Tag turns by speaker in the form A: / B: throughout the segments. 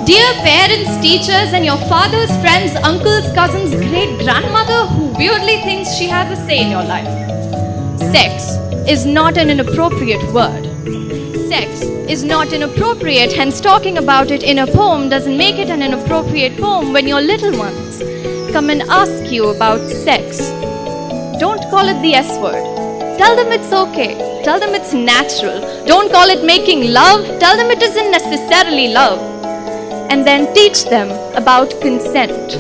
A: Dear parents, teachers, and your father's friends, uncles, cousins, great-grandmother who weirdly thinks she has a say in your life. Sex is not an inappropriate word. Sex is not inappropriate, hence talking about it in a poem doesn't make it an inappropriate poem when your little ones come and ask you about sex. Don't call it the S word. Tell them it's okay. Tell them it's natural. Don't call it making love. Tell them it isn't necessarily love. And then teach them about consent.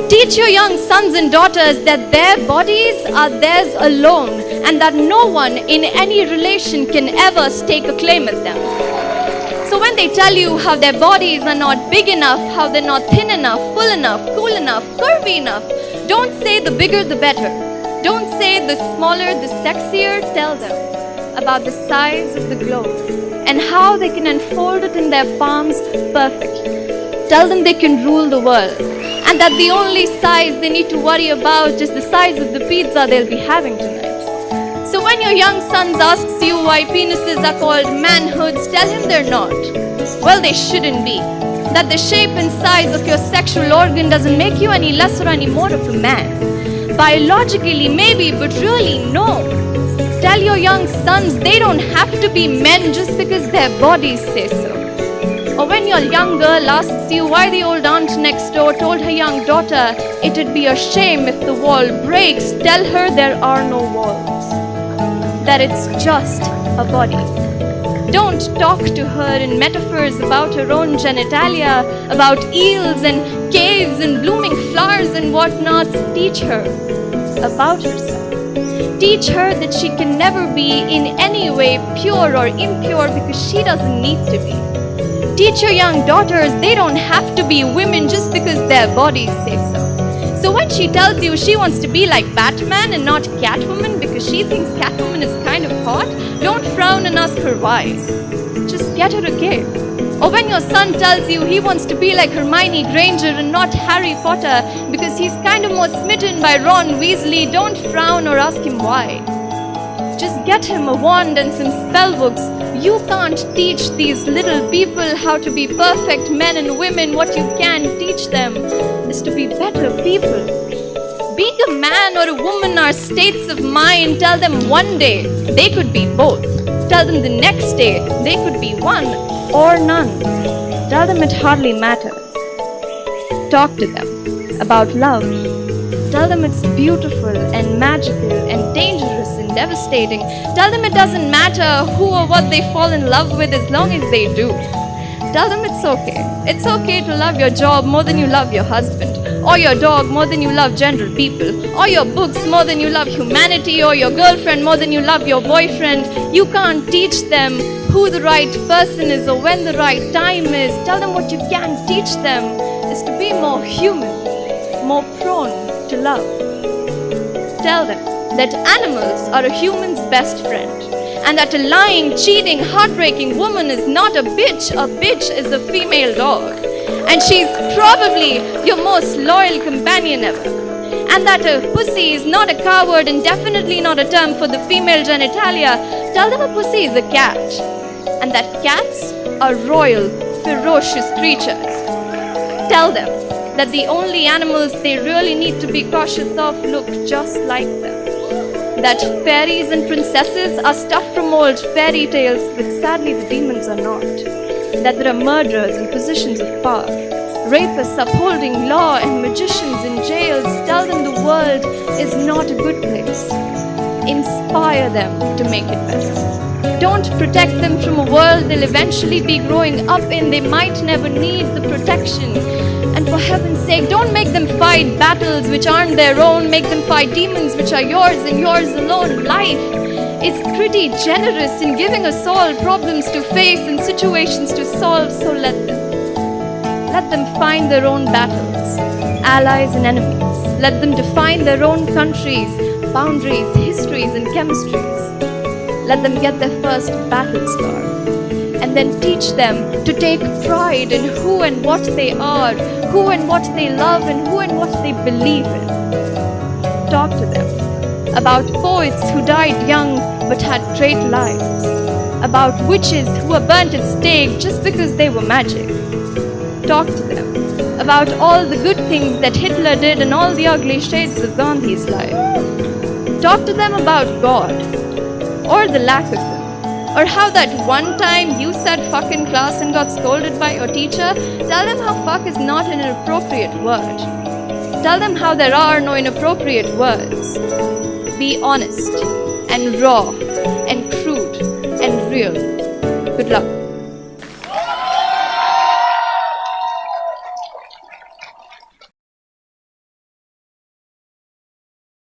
A: Teach your young sons and daughters that their bodies are theirs alone and that no one in any relation can ever stake a claim at them. So when they tell you how their bodies are not big enough, how they're not thin enough, full enough, cool enough, curvy enough, don't say the bigger the better. Don't say the smaller the sexier. Tell them about the size of the globe and how they can unfold it in their palms perfectly. Tell them they can rule the world and that the only size they need to worry about is the size of the pizza they'll be having tonight. So when your young son asks you why penises are called manhoods, tell him they're not. Well, they shouldn't be. That the shape and size of your sexual organ doesn't make you any less or any more of a man. Biologically, maybe, but really, no. Tell your young sons they don't have to be men just because their bodies say so. Or when your young girl asks you why the old aunt next door told her young daughter it'd be a shame if the wall breaks, tell her there are no walls. That it's just a body. Don't talk to her in metaphors about her own genitalia, about eels and caves and blooming flowers and whatnots. Teach her about herself. Teach her that she can never be in any way pure or impure because she doesn't need to be. Teach your young daughters they don't have to be women just because their bodies say so. So when she tells you she wants to be like Batman and not Catwoman because she thinks Catwoman is kind of hot, don't frown and ask her why. Just get her a cape. Or when your son tells you he wants to be like Hermione Granger and not Harry Potter because he's kind of more smitten by Ron Weasley, don't frown or ask him why. Just get him a wand and some spell books. You can't teach these little people how to be perfect men and women. What you can teach them is to be better people. Being a man or a woman are states of mind. Tell them one day they could be both. Tell them the next day they could be one or none. Tell them it hardly matters. Talk to them about love. Tell them it's beautiful and magical and dangerous and devastating. Tell them it doesn't matter who or what they fall in love with as long as they do. Tell them it's okay. It's okay to love your job more than you love your husband, or your dog more than you love general people, or your books more than you love humanity, or your girlfriend more than you love your boyfriend. You can't teach them who the right person is or when the right time is. Tell them what you can teach them is to be more human, more prone to love. Tell them that animals are a human's best friend and that a lying, cheating, heartbreaking woman is not a bitch. A bitch is a female dog and she's probably your most loyal companion ever. And that a pussy is not a coward and definitely not a term for the female genitalia. Tell them a pussy is a cat and that cats are royal, ferocious creatures. Tell them that the only animals they really need to be cautious of look just like them. That fairies and princesses are stuff from old fairy tales, but sadly the demons are not. That there are murderers in positions of power, rapists upholding law, and magicians in jails. Tell them the world is not a good place. Inspire them to make it better. Don't protect them from a world they'll eventually be growing up in. They might never need the protection. And for heaven's sake, don't make them fight battles which aren't their own. Make them fight demons which are yours and yours alone. Life is pretty generous in giving us all problems to face and situations to solve, so let them. Let them find their own battles, allies and enemies. Let them define their own countries, boundaries, histories and chemistries. Let them get their first battle scar. And then teach them to take pride in who and what they are, who and what they love, and who and what they believe in. Talk to them about poets who died young but had great lives, about witches who were burnt at stake just because they were magic. talk to them about all the good things that Hitler did and all the ugly shades of Gandhi's life. Talk to them about God, or the lack of them, or how that one time you said fuck in class and got scolded by your teacher. Tell them how fuck is not an inappropriate word. Tell them how there are no inappropriate words. Be honest and raw and crude and real. Good luck.